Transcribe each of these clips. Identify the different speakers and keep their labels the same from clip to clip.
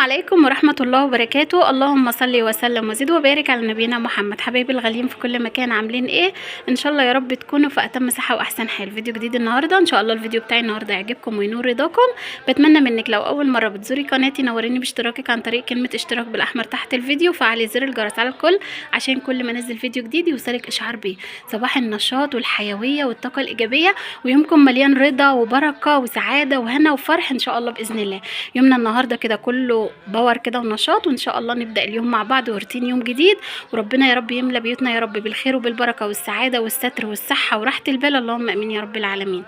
Speaker 1: عليكم ورحمة الله وبركاته. اللهم صل وسلم وزد وبارك على نبينا محمد. حبايبي الغاليين في كل مكان، عاملين ايه؟ ان شاء الله يا رب تكونوا في اتم صحة واحسن حال. فيديو جديد النهارده، ان شاء الله الفيديو بتاعي النهارده يعجبكم وينور رضاكم. بتمنى منك لو اول مرة بتزوري قناتي نوريني باشتراكك عن طريق كلمة اشتراك بالاحمر تحت الفيديو، وفعلي زر الجرس على الكل عشان كل ما انزل فيديو جديد يوصلك اشعار بيه. صباح النشاط والحيوية والطاقة الايجابية، ويومكم مليان رضا وبركة وسعادة وهنا وفرح ان شاء الله باذن الله. يومنا النهارده كده كله باور كده ونشاط، وان شاء الله نبدا اليوم مع بعض وروتين يوم جديد، وربنا يا رب يملى بيوتنا يا رب بالخير وبالبركه والسعاده والستر والصحه وراحه البال، اللهم امين يا رب العالمين.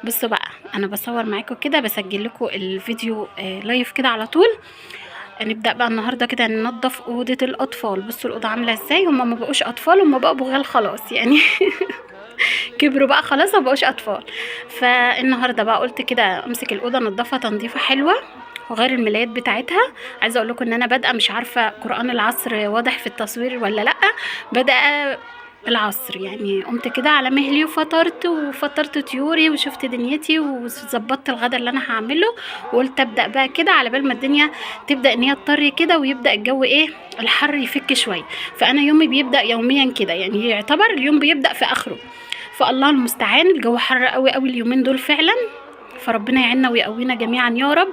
Speaker 1: بصوا بقى، انا بصور معاكم كده، بسجل لكم الفيديو لايف كده على طول. نبدا بقى النهارده كده ننظف اوضه الاطفال. بصوا الاوضه عامله ازاي، هم ما بقوش اطفال، هم بقوا بغال خلاص يعني كبروا بقى خلاص، ما بقوش اطفال. فالنهارده بقى قلت كده امسك الاوضه انضفها تنظيفه حلوه وغير الملايات بتاعتها. عايزه اقول لكم ان انا بادئه، مش عارفه قران العصر واضح في التصوير ولا لا، بادئه العصر يعني. قمت كده على مهلي وفطرت طيوري وشفت دنيتي وظبطت الغدا اللي انا هعمله، وقلت ابدا بقى كده على بال ما الدنيا تبدا ان هي تطري كده ويبدا الجو ايه، الحر يفك شويه. فانا يومي بيبدا يوميا كده يعني، يعتبر اليوم بيبدا في اخره. فالله المستعان، الجو حر قوي قوي اليومين دول فعلا، فربنا يعيننا ويقوينا جميعا يا رب.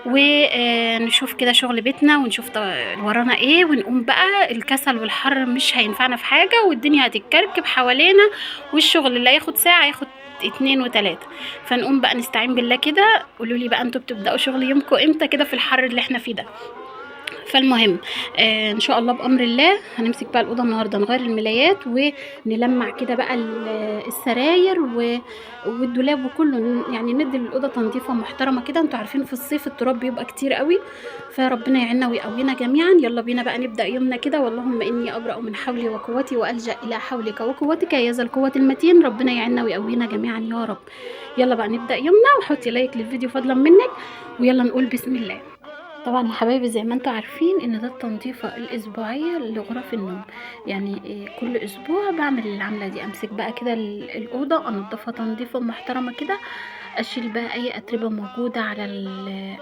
Speaker 1: ونشوف كده شغل بيتنا ونشوف ورانا ايه، ونقوم بقى. الكسل والحر مش هينفعنا في حاجة، والدنيا هتتكركب حوالينا، والشغل اللي هياخد ساعة ياخد 2 و3. فنقوم بقى نستعين بالله كده. قولوا لي بقى انتوا بتبدأوا شغل يومكم امتى كده في الحر اللي احنا فيه ده؟ فالمهم ان شاء الله بامر الله هنمسك بقى الاوضه النهارده، نغير الملايات ونلمع كده بقى السراير والدولاب وكله، يعني ندي الاوضه تنظيفه محترمه كده. انتوا عارفين في الصيف التراب بيبقى كتير قوي، فربنا يعيننا ويقوينا جميعا. يلا بينا بقى نبدا يومنا كده. واللهم اني ابرأ من حولي وقوتي والجا الى حولك وقوتك يا ذا القوه المتين. ربنا يعيننا ويقوينا جميعا يا رب. يلا بقى نبدا يومنا، وحطي لايك للفيديو فضلا منك، ويلا نقول بسم الله. طبعا يا حبايبي زي ما انتوا عارفين ان ده التنظيفه الاسبوعيه لغرف النوم، يعني كل اسبوع بعمل العمله دي. امسك بقى كده الاوضه انضفها تنظيفه محترمه كده، اشيل بقى اي اتربه موجوده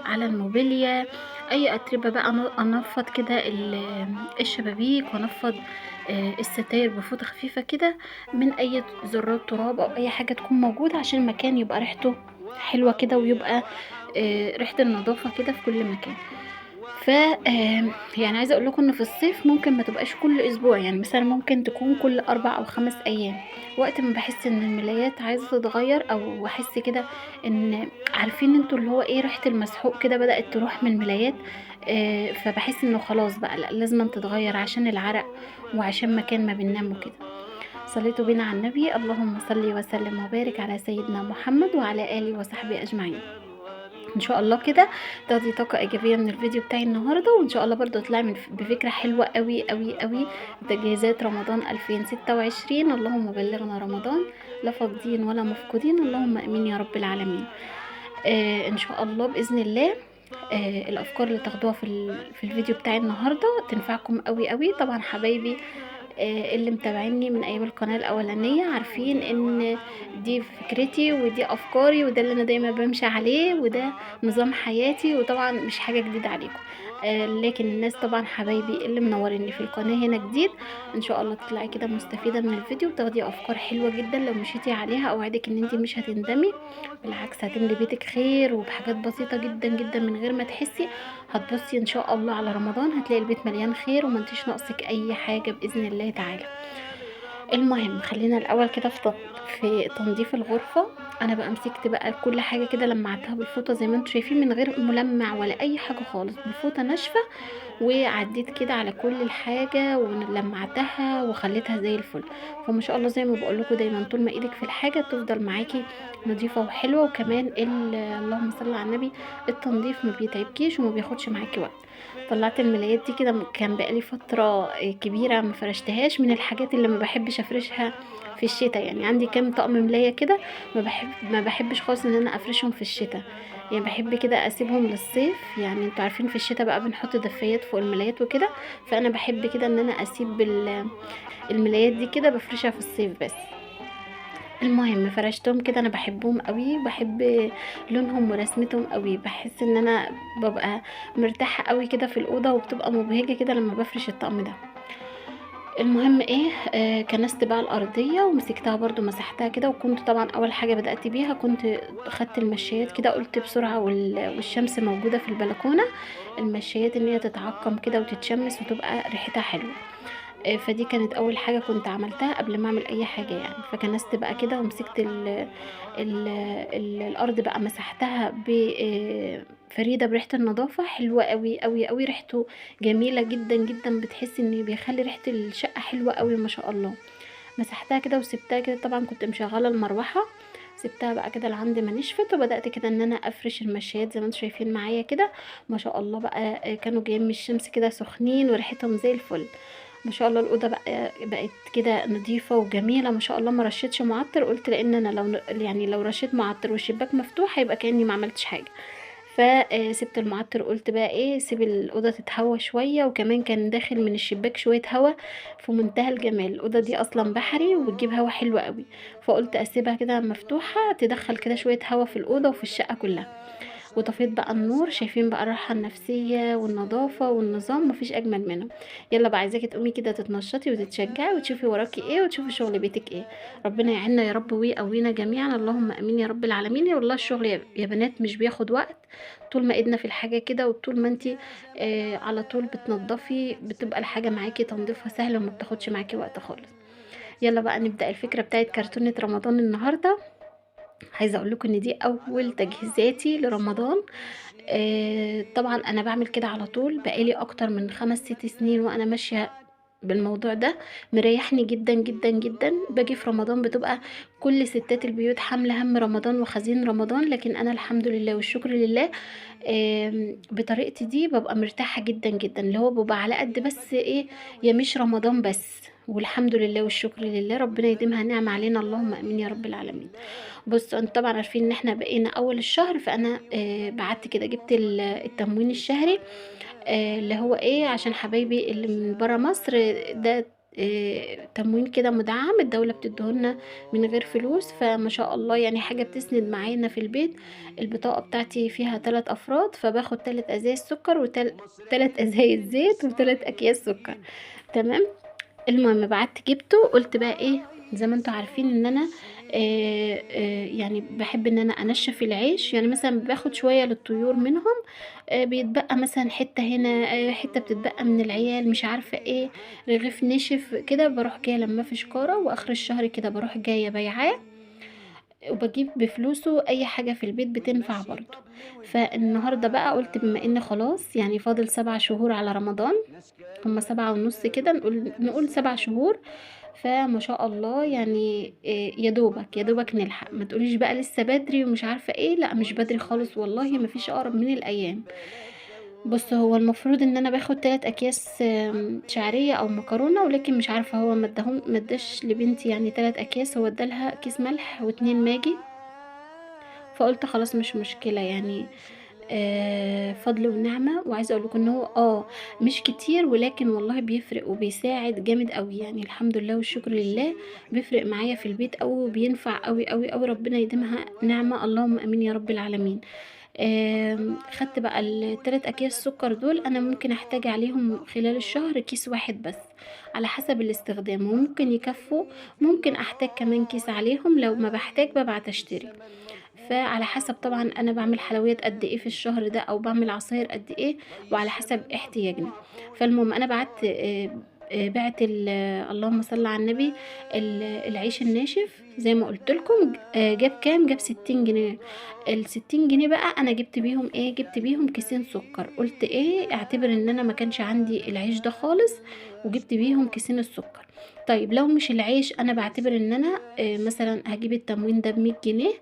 Speaker 1: على الموبيليا، اي اتربه بقى انفض كده الشبابيك، وانفض الستاير بفوطه خفيفه كده من اي ذرات تراب او اي حاجه تكون موجوده، عشان المكان يبقى ريحته حلوه كده، ويبقى ريحه النظافه كده في كل مكان. ف يعني عايزه اقول لكم ان في الصيف ممكن ما تبقاش كل اسبوع، يعني مثلا ممكن تكون كل 4 أو 5 ايام، وقت ما بحس ان الملايات عايزه تتغير، او احس كده ان، عارفين انتوا اللي هو ايه، ريحه المسحوق كده بدات تروح من الملايات. فبحس انه خلاص بقى لا، لازم تتغير عشان العرق وعشان مكان ما بننام وكده. صليتوا بينا على النبي، اللهم صل وسلم وبارك على سيدنا محمد وعلى اله وصحبه اجمعين. ان شاء الله كده تاخدي طاقه ايجابيه من الفيديو بتاعي النهارده، وان شاء الله برضو اطلعي بفكره حلوه قوي قوي قوي. تجهيزات رمضان 2026، اللهم بلغنا رمضان لا فاقدين ولا مفقودين، اللهم امين يا رب العالمين. ان شاء الله باذن الله الافكار اللي تاخدوها في الفيديو بتاعي النهارده تنفعكم قوي قوي. طبعا حبايبي اللي متابعيني من ايام القناه الاولانيه عارفين ان دي فكرتي ودي افكاري، وده اللي انا دايما بمشي عليه، وده نظام حياتي، وطبعا مش حاجه جديده عليكم. لكن الناس طبعا حبايبي اللي منوريني في القناه هنا جديد، ان شاء الله تطلعي كده مستفيده من الفيديو وتاخدي افكار حلوه جدا. لو مشيتي عليها اوعدك ان انت مش هتندمي، بالعكس هتملي بيتك خير، وبحاجات بسيطه جدا جدا من غير ما تحسي. هتبصي ان شاء الله على رمضان هتلاقي البيت مليان خير، وما انتيش ناقصك اي حاجه باذن الله تعالى. المهم خلينا الاول كده في تنظيف الغرفه. انا بقى مسكت بقى كل حاجه كده لمعتها بالفوطه زي ما انتم شايفين، من غير ملمع ولا اي حاجه خالص، بالفوطه ناشفه، وعديت كده على كل الحاجه ولمعتها وخليتها زي الفل. فما شاء الله زي ما بقول لكم دايما، طول ما ايدك في الحاجه تفضل معاكي نظيفه وحلوه. وكمان اللهم صل على النبي، التنظيف ما بيتعبكيش وما بياخدش معاكي وقت. طلعت الملايات دي كده، كان بقالي فتره كبيره ما فرشتهاش، من الحاجات اللي ما بحبش افرشها في الشتاء. يعني عندي كام طقم ملايه كده، ما بحبش خالص ان انا افرشهم في الشتاء، يعني بحب كده اسيبهم للصيف. يعني انتوا عارفين في الشتاء بقى بنحط دفايات فوق الملايات وكده، فانا بحب كده ان انا اسيب الملايات دي كده بفرشها في الصيف بس. المهم فرشتهم كده، انا بحبهم قوي، بحب لونهم ورسمتهم قوي، بحس ان انا ببقى مرتاحه قوي كده في الاوضه، وبتبقى مبهجه كده لما بفرش الطقم ده. المهم ايه، كنست بقى الارضيه ومسكتها برضو مسحتها كده، وكنت طبعا اول حاجه بدات بيها كنت خدت المشايات كده، قلت بسرعه والشمس موجوده في البلكونه، المشايات ان هي تتعقم كده وتتشمس وتبقى ريحتها حلوه. فدي كانت اول حاجه كنت عملتها قبل ما اعمل اي حاجه يعني. فكنست بقى كده ومسكت الارض بقى، مسحتها بفريده بريحه النظافه حلوه قوي قوي قوي، ريحته جميله جدا جدا، بتحس ان بيخلي ريحه الشقه حلوه قوي ما شاء الله. مسحتها كده وسبتها كده، طبعا كنت مشغله المروحه، سبتها بقى كده لحد ما نشفت، وبدات كده ان انا افرش المشايات زي ما انتم شايفين معايا كده. ما شاء الله بقى كانوا جايين من الشمس كده سخنين وريحتهم زي الفل. ما شاء الله الاوضه بقت كده نظيفه وجميله ما شاء الله. ما رشيتش معطر، قلت لان انا لو رشيت معطر والشباك مفتوح هيبقى كاني ما عملتش حاجه. فسبت المعطر، قلت بقى ايه، سيب الاوضه تتهوى شويه، وكمان كان داخل من الشباك شويه هوا في منتهى الجمال. الاوضه دي اصلا بحري وبتجيب هوا حلو قوي، فقلت اسيبها كده مفتوحه تدخل كده شويه هوا في الاوضه وفي الشقه كلها. وطفيت بقى النور، شايفين بقى الراحة النفسية والنظافة والنظام، مفيش أجمل منه. يلا بقى عايزاكي تقومي كده تتنشطي وتتشجعي وتشوفي وراكي ايه وتشوفي شغل بيتك ايه. ربنا يعيننا يا رب ويقوينا جميعا، اللهم امين يا رب العالمين. يا والله الشغل يا بنات مش بياخد وقت، طول ما ايدنا في الحاجة كده، وطول ما انتي على طول بتنضفي، بتبقى الحاجة معاكي تنظيفها سهل وما بتاخدش معاكي وقت خالص. يلا بقى نبدأ الفكرة بتاعت كرتونة رمضان النهاردة. عايزه اقول لكم ان دي اول تجهيزاتي لرمضان. طبعا انا بعمل كده على طول بقالي اكتر من 5 6 سنين وانا ماشيه بالموضوع ده، مريحني جدا جدا جدا. باجي في رمضان بتبقى كل ستات البيوت حامله هم رمضان وخزين رمضان، لكن انا الحمد لله والشكر لله بطريقتي دي ببقى مرتاحه جدا جدا، اللي هو ببقى على قد بس ايه، يا مش رمضان بس، والحمد لله والشكر لله، ربنا يديمها نعمة علينا، اللهم امين يا رب العالمين. بصوا انتوا طبعا عارفين ان احنا بقينا اول الشهر، فانا بعت كده جبت التموين الشهري، اللي هو ايه عشان حبايبي اللي من برا مصر، ده تموين كده مدعم الدولة بتدهولنا من غير فلوس، فما شاء الله يعني حاجة بتسند معانا في البيت. البطاقة بتاعتي فيها 3 أفراد، فباخد 3 أزايز سكر 3 أزايز زيت و3 أكياس سكر. تمام. المهم بعت جبته، قلت بقى ايه، زي ما انتوا عارفين ان انا يعني بحب ان انا انشف العيش، يعني مثلا باخد شوية للطيور منهم، بيتبقى مثلا حتة هنا، حتة بتتبقى من العيال مش عارفة ايه، رغيف نشف كده، بروح جاية لما في شكارة، واخر الشهر كده بروح جاية بيعاه، وبجيب بفلوسه اي حاجة في البيت بتنفع برضه. فالنهاردة بقى قلت بما ان خلاص يعني فاضل 7 شهور على رمضان، هما 7 ونص كده، نقول 7 شهور، فما شاء الله يعني يا دوبك يا دوبك نلحق. ما تقوليش بقى لسه بدري ومش عارفة ايه، لا مش بدري خالص والله، ما فيش اقرب من الايام. بص هو المفروض ان انا باخد 3 اكياس شعرية او مكرونة، ولكن مش عارفة هو مداش لبنتي يعني 3 اكياس، هو ادالها كيس ملح و2 ماجي، فقلت خلاص مش مشكلة يعني، فضل ونعمة. وعايزة اقول لكم ان هو مش كتير، ولكن والله بيفرق وبيساعد جامد قوي يعني، الحمد لله والشكر لله، بيفرق معايا في البيت قوي وبينفع قوي قوي قوي، ربنا يديمها نعمة، اللهم امين يا رب العالمين. خدت بقى ال3 اكياس سكر دول، انا ممكن احتاج عليهم خلال الشهر كيس واحد بس، على حسب الاستخدام، وممكن يكفوا، ممكن احتاج كمان كيس عليهم، لو ما بحتاج ببعت اشتري. فعلى حسب طبعا انا بعمل حلويات قد ايه في الشهر ده، او بعمل عصاير قد ايه، وعلى حسب احتياجنا. فالمهم انا بعت بعت اللهم صل على النبي، العيش الناشف زي ما قلت لكم، جاب كام، جاب 60 جنيه. ال60 جنيه بقى انا جبت بيهم ايه، جبت بيهم كيسين سكر، قلت ايه اعتبر ان انا ما كانش عندي العيش ده خالص، وجبت بيهم كيسين السكر. طيب لو مش العيش، انا بعتبر ان انا مثلا هجيب التموين ده ب100 جنيه،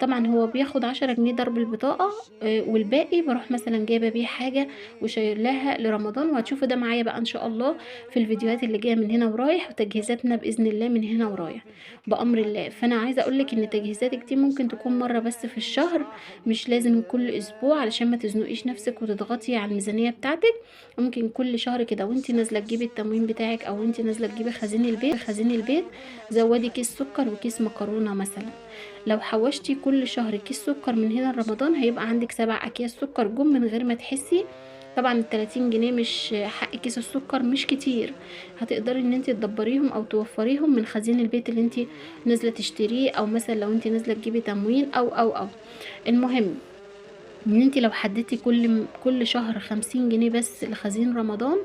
Speaker 1: طبعا هو بياخد 10 جنيه ضرب البطاقة، والباقي بروح مثلا جايبة بيه حاجة وشايلاها لرمضان، وهتشوفوا ده معايا بقى ان شاء الله في الفيديوهات اللي جاية من هنا ورايح، وتجهيزاتنا بإذن الله من هنا ورايح بأمر الله. فأنا عايزة أقولك إن تجهيزاتك دي ممكن تكون مرة بس في الشهر، مش لازم كل أسبوع، علشان ما تزنقيش نفسك وتضغطي على الميزانية بتاعتك. ممكن كل شهر كده وانتي نازلة تجيبي تجيبي التموين بتاعك او انت نازله تجيبي خزين البيت، زودي كيس سكر وكيس مكرونه مثلا. لو حوشتي كل شهر كيس سكر من هنا لرمضان هيبقى عندك 7 اكياس سكر جم من غير ما تحسي. طبعا ال30 جنيه مش حق كيس السكر، مش كتير، هتقدري ان انت تدبريهم او توفريهم من خزين البيت اللي انت نازله تشتريه، او مثلا لو انت نازله تجيبي تموين او المهم ان انت لو حددتي كل شهر 50 جنيه بس لخزين رمضان،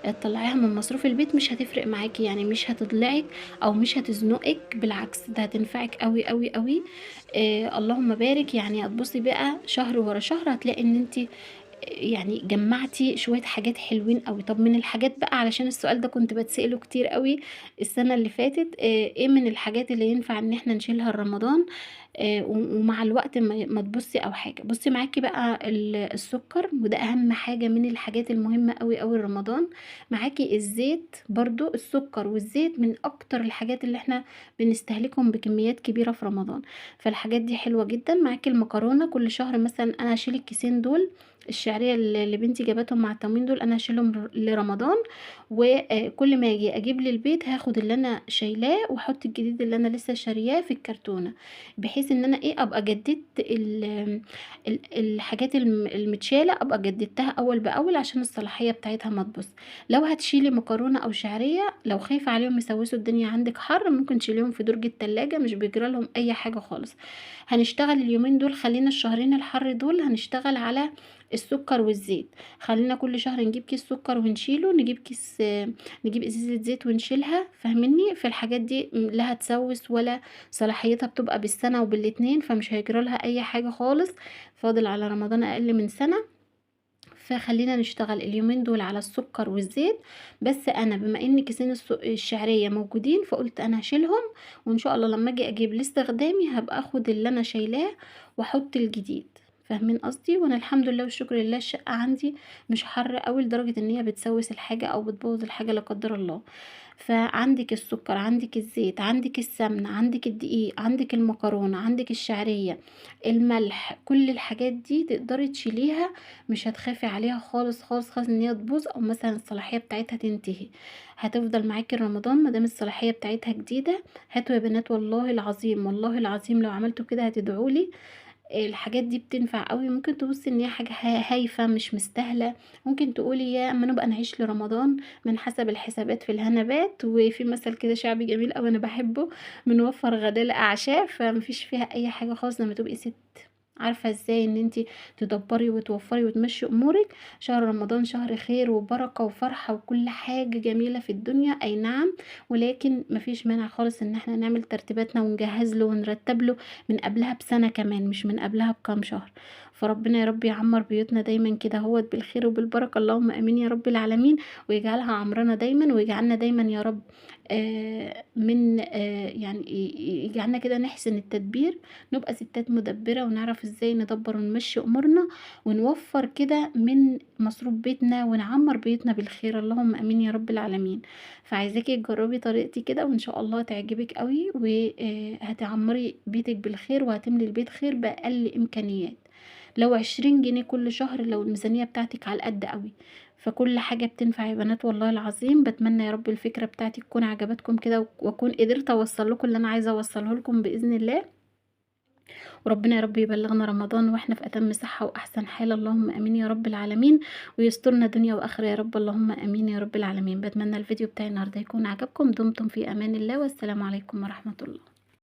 Speaker 1: تطلعيها من مصروف البيت، مش هتفرق معاكي، يعني مش هتضلعك او مش هتزنقك، بالعكس ده هتنفعك قوي قوي قوي. اللهم بارك، يعني هتبصي بقى شهر ورا شهر هتلاقي ان انت يعني جمعتي شوية حاجات حلوين قوي. طب من الحاجات بقى، علشان السؤال ده كنت بتسأله كتير قوي السنة اللي فاتت، ايه من الحاجات اللي ينفع ان احنا نشيلها رمضان ومع الوقت ما تبصي او حاجة. بصي معاكي بقى السكر، وده اهم حاجة من الحاجات المهمة قوي قوي رمضان. معاكي الزيت برضو، السكر والزيت من اكتر الحاجات اللي احنا بنستهلكهم بكميات كبيرة في رمضان، فالحاجات دي حلوة جدا. معاكي المكرونة، كل شهر مثلا انا هشيل الكيسين دول الشعريه اللي بنتي جابتهم مع التموين دول، انا هشيلهم لرمضان، وكل ما اجي اجيب للبيت هاخد اللي انا شايلاه واحط الجديد اللي انا لسه شارياه في الكرتونه، بحيث ان انا ايه ابقى جددت الحاجات المتشاله، ابقى جددتها اول باول عشان الصلاحيه بتاعتها ما تبص. لو هتشيلي مكرونه او شعريه، لو خايفه عليهم يسوسوا الدنيا عندك حر، ممكن تشيليهم في درج التلاجة، مش بيجرى لهم اي حاجه خالص. هنشتغل اليومين دول، خلينا الشهرين الحر دول هنشتغل على السكر والزيت. خلينا كل شهر نجيب كيس سكر ونشيله، نجيب كيس نجيب ازازة زيت ونشيلها، فاهمني؟ في الحاجات دي لا هتسوس ولا صلاحيتها بتبقى بالسنة وبالاتنين، فمش هيجرى لها اي حاجة خالص. فاضل على رمضان اقل من سنة، فخلينا نشتغل اليومين دول على السكر والزيت بس. انا بما ان كيسين الشعريه موجودين، فقلت انا هشيلهم، وان شاء الله لما اجي اجيب لاستخدامي هبقى اخد اللي انا شايلاه واحط الجديد. فاهمين قصدي؟ وانا الحمد لله والشكر لله الشقه عندي مش حر قوي لدرجه ان هي بتسوس الحاجه او بتبوظ الحاجه لا قدر الله. فعندك السكر، عندك الزيت، عندك السمنه، عندك الدقيق، عندك المكرونه، عندك الشعريه، الملح، كل الحاجات دي تقدري تشيليها، مش هتخافي عليها خالص خالص خالص ان هي تبوظ او مثلا الصلاحيه بتاعتها تنتهي. هتفضل معاكي رمضان مادام الصلاحيه بتاعتها جديده. هاتوا يا بنات، والله العظيم والله العظيم لو عملتوا كده هتدعولي. الحاجات دي بتنفع قوي. ممكن تبصي ان هي حاجه هايفه مش مستاهله، ممكن تقولي يا اما نبقى نعيش لرمضان من حسب الحسابات في الهنبات. وفي مثل كده شعبي جميل قوي انا بحبه، بنوفر غدا لاعشاء، فمفيش فيها اي حاجه خالص لما تبقي ست عارفه ازاي ان انتي تدبري وتوفري وتمشي امورك. شهر رمضان شهر خير وبركه وفرحه وكل حاجه جميله في الدنيا، اي نعم، ولكن مفيش مانع خالص ان احنا نعمل ترتيباتنا ونجهز له ونرتب له من قبلها بسنه كمان، مش من قبلها بكام شهر. فربنا يا رب يعمر بيوتنا دايما كده هوت بالخير وبالبركه، اللهم امين يا رب العالمين، ويجعلها عمرنا دايما، ويجعلنا دايما يا رب من يعني يجعلنا كده نحسن التدبير، نبقى ستات مدبرة ونعرف ازاي ندبر ونمشي امورنا، ونوفر كده من مصروف بيتنا ونعمر بيتنا بالخير، اللهم امين يا رب العالمين. فعايزاكي تجربي طريقتي كده وان شاء الله تعجبك قوي، وهتعمري بيتك بالخير وهتملي البيت خير بأقل امكانيات. لو 20 جنيه كل شهر، لو الميزانية بتاعتك على القد قوي، فكل حاجة بتنفع يا بنات والله العظيم. بتمنى يا رب الفكرة بتاعتي تكون عجبتكم كده، واكون قدرت اوصل لكم اللي انا عايزة اوصله لكم بإذن الله. وربنا يا رب يبلغنا رمضان واحنا في اتم صحة واحسن حال، اللهم امين يا رب العالمين، ويسترنا دنيا واخرة يا رب، اللهم امين يا رب العالمين. بتمنى الفيديو بتاعي النهارده يكون عجبكم. دمتم في امان الله، والسلام عليكم ورحمة الله.